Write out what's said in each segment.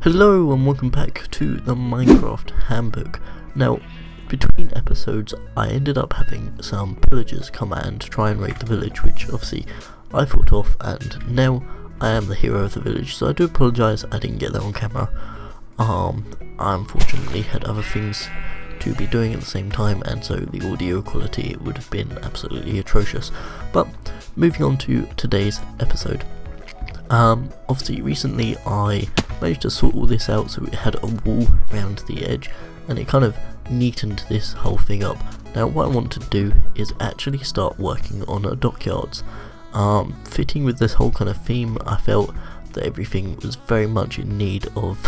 Hello and welcome back to the Minecraft Handbook. Now, between episodes I ended up having some pillagers come and try and raid the village, which obviously I fought off, and now I am the hero of the village, so I do apologise I didn't get that on camera. I unfortunately had other things to be doing at the same time, and so the audio quality would have been absolutely atrocious. But moving on to today's episode. Obviously recently I managed to sort all this out, so it had a wall around the edge and it kind of neatened this whole thing up. Now what I want to do is actually start working on a Dockyards. Fitting with this whole kind of theme, I felt that everything was very much in need of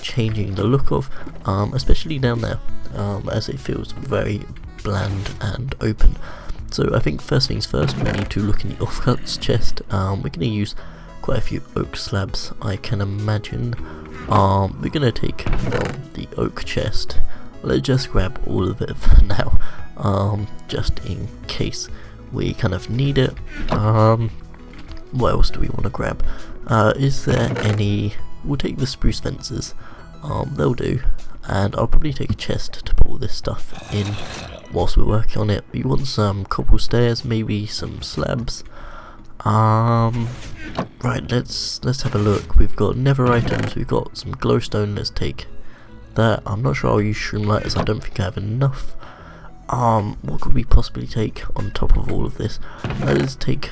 changing the look of, especially down there, as it feels very bland and open. So I think first things first, we need to look in the offcuts chest. We're going to use quite a few oak slabs, I can imagine. We're going to take from the oak chest. Let's just grab all of it for now, just in case we kind of need it. What else do we want to grab? Is there any... We'll take the spruce fences, they'll do, and I'll probably take a chest to put all this stuff in whilst we're working on it. We want some cobble stairs, maybe some slabs. Right, let's have a look. We've got nether items, we've got some glowstone, let's take that. I'm not sure I'll use shroomlighters, I don't think I have enough. What could we possibly take on top of all of this? Let's take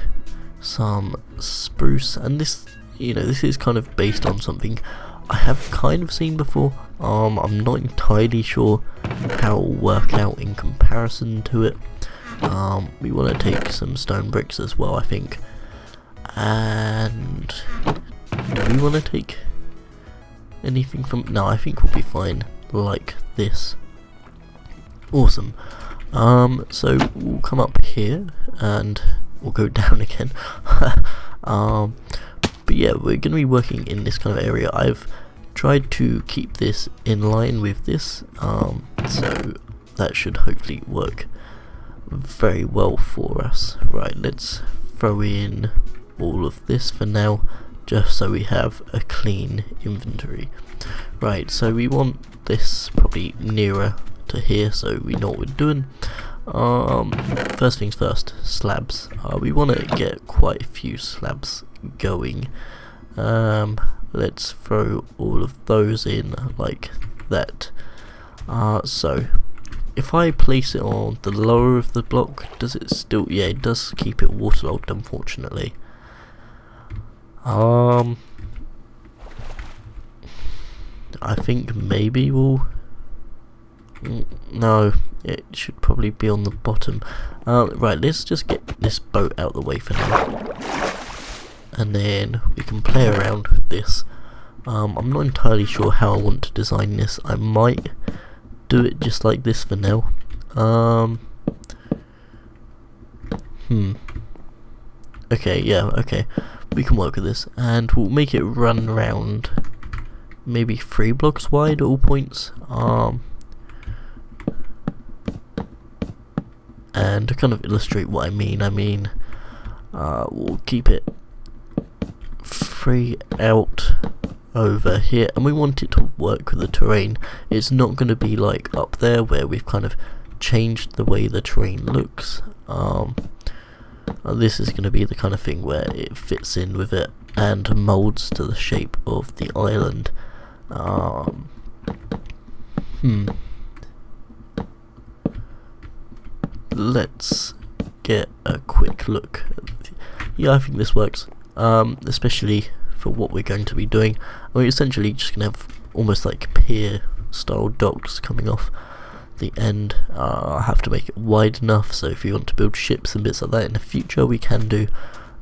some spruce, and this, you know, this is kind of based on something I have kind of seen before. I'm not entirely sure how it will work out in comparison to it. We want to take some stone bricks as well, I think. And do we want to take anything from... No, I think we'll be fine like this. Awesome. So we'll come up here and we'll go down again. But yeah, we're going to be working in this kind of area. I've tried to keep this in line with this, so that should hopefully work very well for us. Right, let's throw in all of this for now, just so we have a clean inventory. Right, so we want this probably nearer to here so we know what we're doing. First things first, slabs. We want to get quite a few slabs going. Let's throw all of those in like that. So if I place it on the lower of the block, does it still... Yeah, it does keep it waterlogged, unfortunately. I think maybe we'll... No, it should probably be on the bottom. Right, let's just get this boat out of the way for now, and then we can play around with this. I'm not entirely sure how I want to design this. I might do it just like this for now. Okay, yeah, okay. We can work with this, and we'll make it run around maybe 3 blocks wide at all points. And to kind of illustrate what I mean, we'll keep it 3 out over here, and we want it to work with the terrain. It's not going to be like up there where we've kind of changed the way the terrain looks. This is going to be the kind of thing where it fits in with it and molds to the shape of the island. Let's get a quick look. Yeah, I think this works, especially for what we're going to be doing. We're essentially just going to have almost like pier style docks coming off the end. I have to make it wide enough so if you want to build ships and bits like that in the future we can do,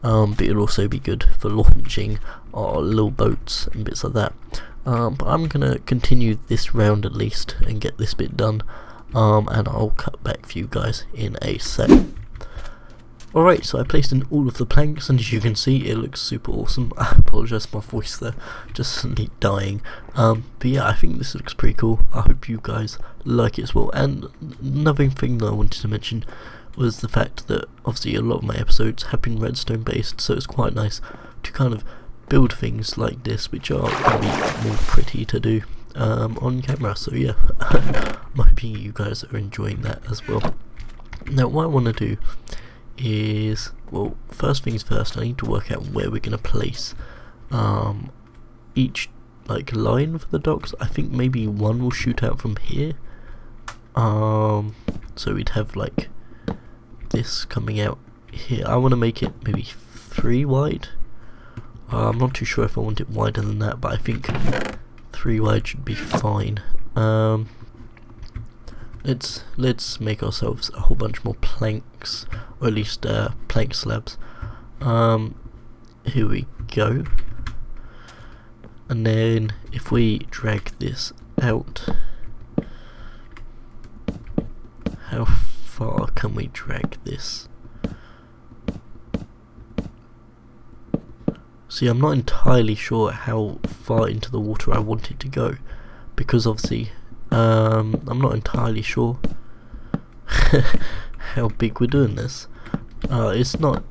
but it'll also be good for launching our little boats and bits like that. But I'm gonna continue this round at least and get this bit done, and I'll cut back for you guys in a sec. Alright, so I placed in all of the planks, and as you can see it looks super awesome. I apologise for my voice there, just suddenly dying. But yeah, I think this looks pretty cool. I hope you guys like it as well. And another thing that I wanted to mention was the fact that obviously a lot of my episodes have been redstone based, so it's quite nice to kind of build things like this, which are going to be more pretty to do on camera. So yeah, I'm hoping you guys are enjoying that as well. Now what I want to do is, well, first things first, I need to work out where we're going to place each like line for the docks. I think maybe one will shoot out from here, so we'd have like this coming out here. I want to make it maybe 3 wide. I'm not too sure if I want it wider than that, but I think 3 wide should be fine. Let's make ourselves a whole bunch more planks, or at least plank slabs. Here we go. And then if we drag this out, how far can we drag this? See, I'm not entirely sure how far into the water I want it to go, because obviously I'm not entirely sure how big we're doing this. It's not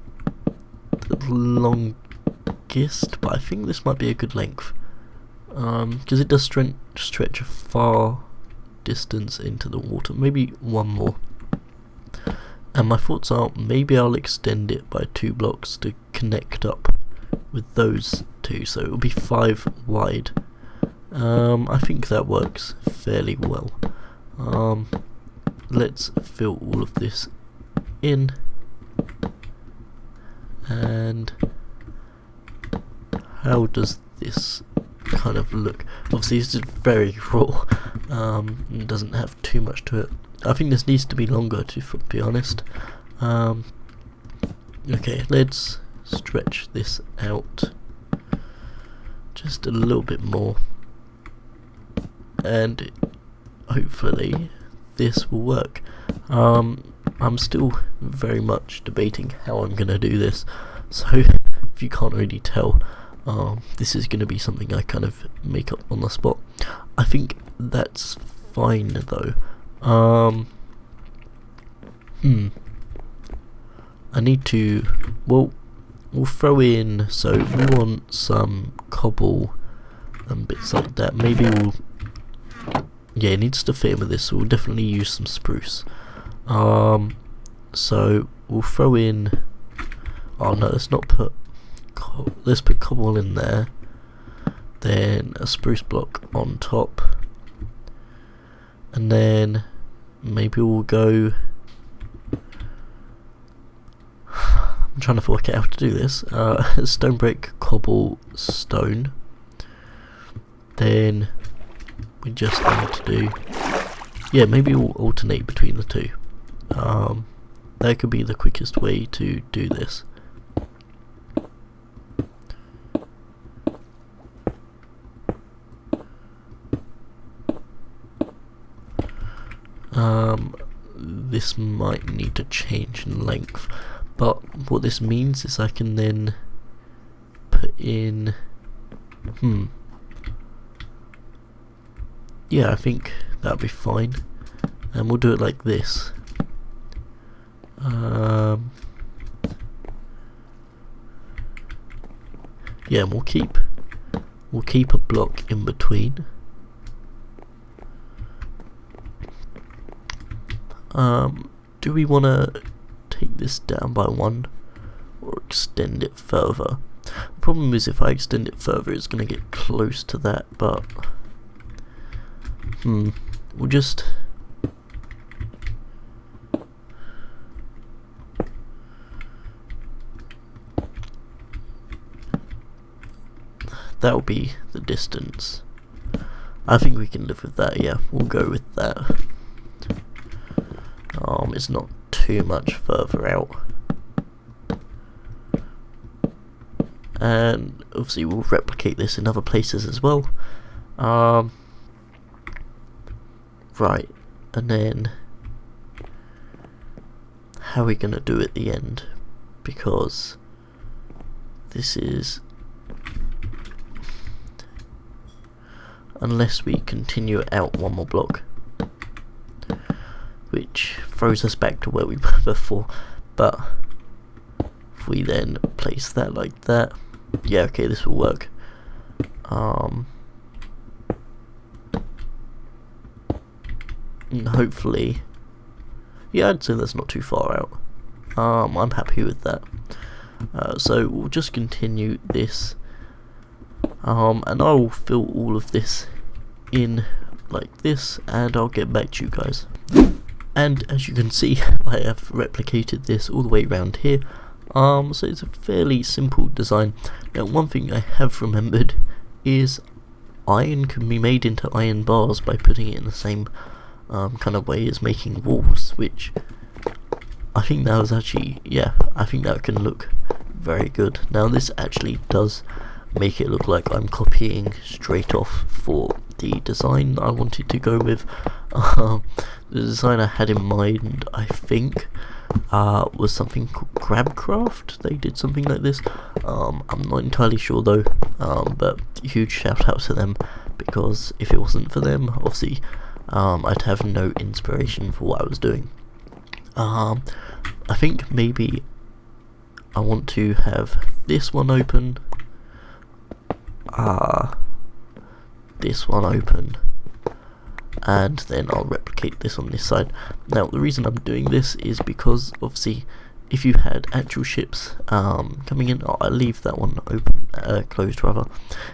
the longest, but I think this might be a good length, because it does stretch a far distance into the water. Maybe one more. And my thoughts are, maybe I'll extend it by 2 blocks to connect up with those 2, so it'll be 5 wide. I think that works fairly well. Let's fill all of this in, and how does this kind of look? Obviously this is very raw, it doesn't have too much to it. I think this needs to be longer, to be honest. Okay, let's stretch this out just a little bit more, and hopefully this will work. I'm still very much debating how I'm gonna do this, so if you can't already tell, this is gonna be something I kind of make up on the spot. I think that's fine though. I need to, well, we'll throw in, so we want some cobble and bits like that. Maybe we'll, yeah, it needs to fit in with this, so we'll definitely use some spruce. So we'll throw in, oh no, let's not put let's put cobble in there, then a spruce block on top, and then maybe we'll go, I'm trying to work out how to do this, stone brick, cobble, stone. Then we just need to do, yeah, maybe we'll alternate between the 2. That could be the quickest way to do this. This might need to change in length, but what this means is I can then put in, yeah, I think that'll be fine, and we'll do it like this. Yeah, and we'll keep a block in between. Do we want to take this down by 1 or extend it further? The problem is, if I extend it further, it's going to get close to that, but we'll just, that'll be the distance. I think we can live with that, yeah, we'll go with that. It's not too much further out, and obviously we'll replicate this in other places as well. Right, and then how are we gonna do at the end, because this is, unless we continue it out 1 more block, which throws us back to where we were before, but if we then place that like that, yeah, okay, this will work. Hopefully, yeah, I'd say that's not too far out. I'm happy with that. So we'll just continue this, and I'll fill all of this in like this, and I'll get back to you guys. And as you can see, I have replicated this all the way around here. So it's a fairly simple design. Now, one thing I have remembered is iron can be made into iron bars by putting it in the same kind of way as making walls, which I think that was actually, yeah, I think that can look very good. Now this actually does make it look like I'm copying straight off for the design that I wanted to go with. The design I had in mind, I think, was something called Crabcraft. They did something like this. I'm not entirely sure though, but huge shout out to them, because if it wasn't for them, obviously I'd have no inspiration for what I was doing. I think maybe I want to have this one open, this one open, and then I'll replicate this on this side. Now the reason I'm doing this is because obviously if you had actual ships coming in, I'll leave that one open, closed rather.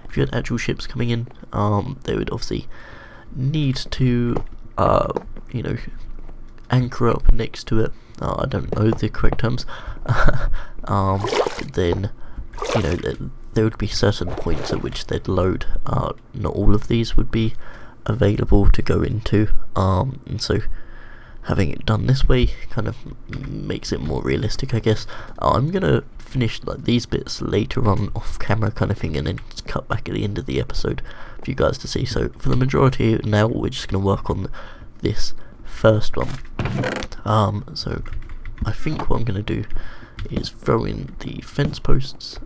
If you had actual ships coming in, they would obviously need to you know, anchor up next to it. I don't know the correct terms. Then, you know, there would be certain points at which they'd load. Not all of these would be available to go into, and so having it done this way kind of makes it more realistic, I guess. I'm gonna finish like these bits later on off camera kind of thing, and then cut back at the end of the episode for you guys to see. So for the majority now, we're just gonna work on this first one. So I think what I'm gonna do is throw in the fence posts.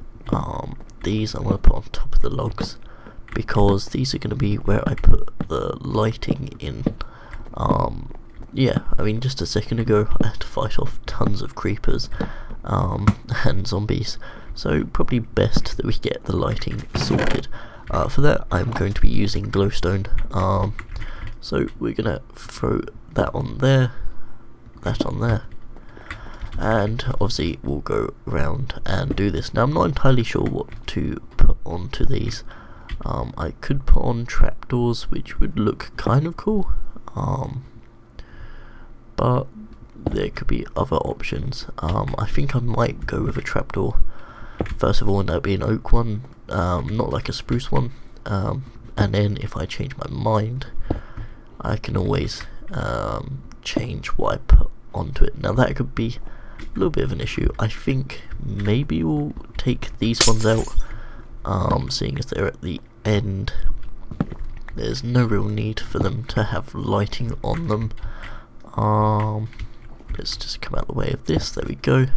These I'm gonna put on top of the logs, because these are gonna be where I put the lighting in. Yeah, I mean, just a second ago I had to fight off tons of creepers and zombies, so probably best that we get the lighting sorted. For that I'm going to be using glowstone, so we're gonna throw that on there, that on there, and obviously we'll go around and do this. Now I'm not entirely sure what to put onto these. I could put on trapdoors, which would look kind of cool, but there could be other options. I think I might go with a trapdoor first of all, and that would be an oak one, not like a spruce one, and then if I change my mind I can always change what I put onto it. Now that could be a little bit of an issue. I think maybe we'll take these ones out, seeing as they're at the end. There's no real need for them to have lighting on them. Let's just come out of the way of this. There we go.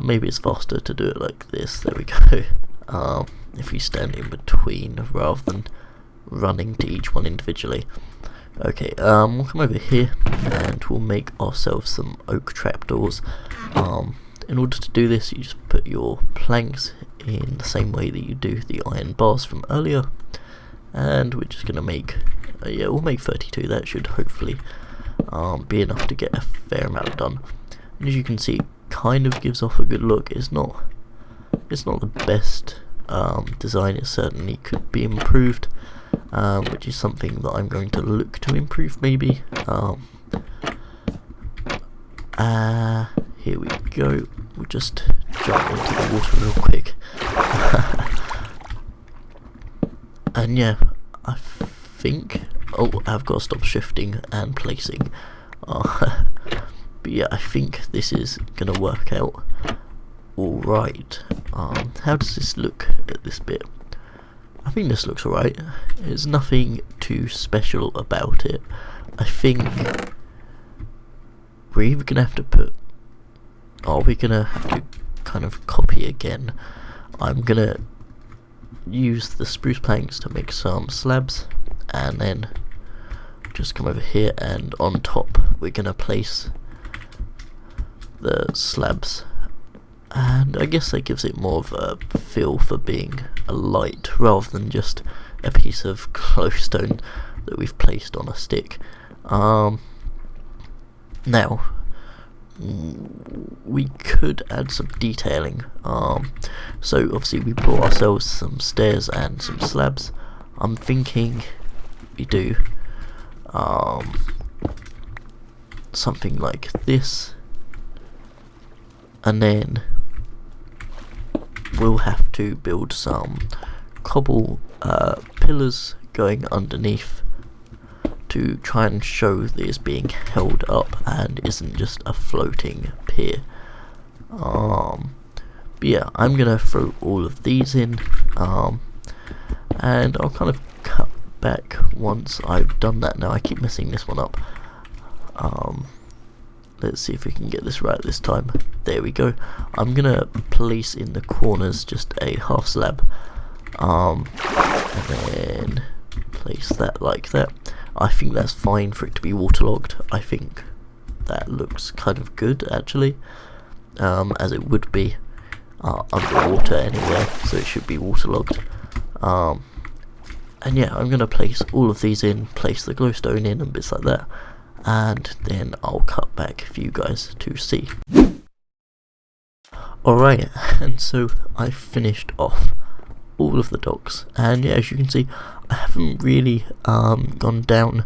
Maybe it's faster to do it like this. There we go. If we stand in between rather than running to each one individually. Okay, we'll come over here and we'll make ourselves some oak trapdoors. In order to do this, you just put your planks in the same way that you do the iron bars from earlier, and we're just going to make, yeah, we'll make 32. That should hopefully be enough to get a fair amount done. And as you can see, it kind of gives off a good look. It's not the best design. It certainly could be improved, which is something that I'm going to look to improve maybe. Here we go. We'll just jump into the water real quick. And yeah, I think, oh, I've got to stop shifting and placing. But yeah, I think this is gonna work out alright. How does this look at this bit? I think this looks alright. There's nothing too special about it. I think we're either gonna have to put, or we're gonna have to kind of copy again. I'm gonna use the spruce planks to make some slabs, and then just come over here, and on top we're gonna place the slabs and I guess that gives it more of a feel for being a light rather than just a piece of glowstone that we've placed on a stick. Now we could add some detailing. So obviously we brought ourselves some stairs and some slabs. I'm thinking we do something like this, and then we'll have to build some cobble pillars going underneath to try and show that it's being held up and isn't just a floating pier. But yeah, I'm gonna throw all of these in, and I'll kind of cut back once I've done that. Now I keep messing this one up. Let's see if we can get this right this time. There we go. I'm gonna place in the corners just a half slab, and then place that like that. I think that's fine for it to be waterlogged. I think that looks kind of good actually, as it would be underwater anyway, so it should be waterlogged. And yeah, I'm gonna place all of these in, place the glowstone in and bits like that, and then I'll cut back for you guys to see. Alright, and so I finished off all of the docks, and yeah, as you can see, I haven't really gone down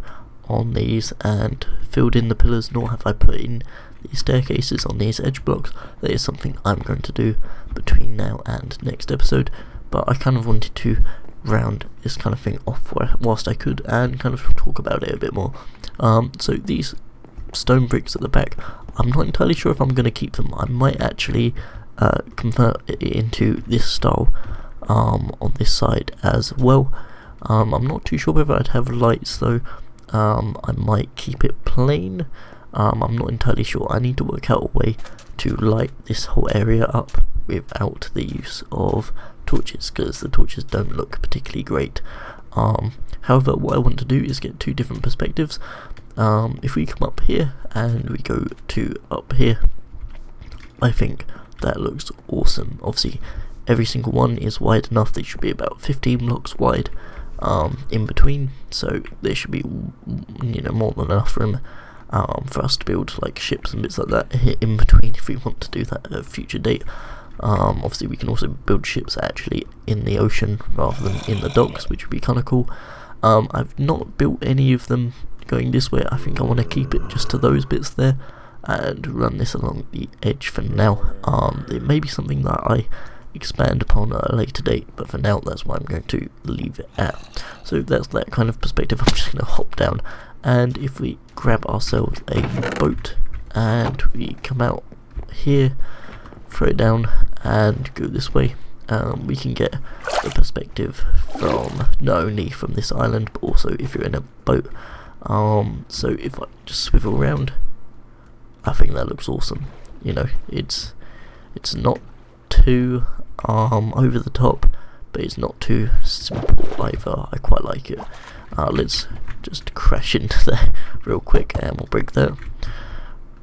on these and filled in the pillars, nor have I put in the staircases on these edge blocks. That is something I'm going to do between now and next episode, but I kind of wanted to round this kind of thing off whilst I could and kind of talk about it a bit more. So these stone bricks at the back, I'm not entirely sure if I'm going to keep them. I might actually convert it into this style on this side as well. I'm not too sure whether I'd have lights though. I might keep it plain. I'm not entirely sure. I need to work out a way to light this whole area up without the use of torches, because the torches don't look particularly great. However, what I want to do is get two different perspectives. If we come up here and we go to up here, I think that looks awesome. Obviously every single one is wide enough. They should be about 15 blocks wide in between, so there should be, you know, more than enough room for us to build like ships and bits like that in between if we want to do that at a future date. Obviously we can also build ships actually in the ocean rather than in the docks, which would be kind of cool. I've not built any of them going this way. I think I want to keep it just to those bits there and run this along the edge for now. It may be something that I expand upon at a later date, but for now that's why I'm going to leave it at. So that's that kind of perspective. I'm just going to hop down, and if we grab ourselves a boat and we come out here, throw it down and go this way, we can get the perspective from not only from this island but also if you're in a boat. So if I just swivel around, I think that looks awesome. You know, it's not too over the top, but it's not too simple either. I quite like it. Let's just crash into there real quick and we'll break that.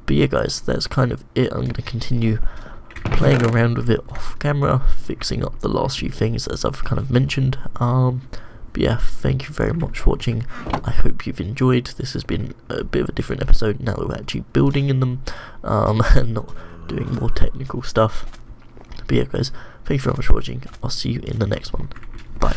But yeah guys, that's kind of it. I'm going to continue playing around with it off camera, fixing up the last few things as I've kind of mentioned. But yeah, thank you very much for watching. I hope you've enjoyed. This has been a bit of a different episode now that we're actually building in them, and not doing more technical stuff. But yeah guys, thank you very much for watching. I'll see you in the next one. Bye.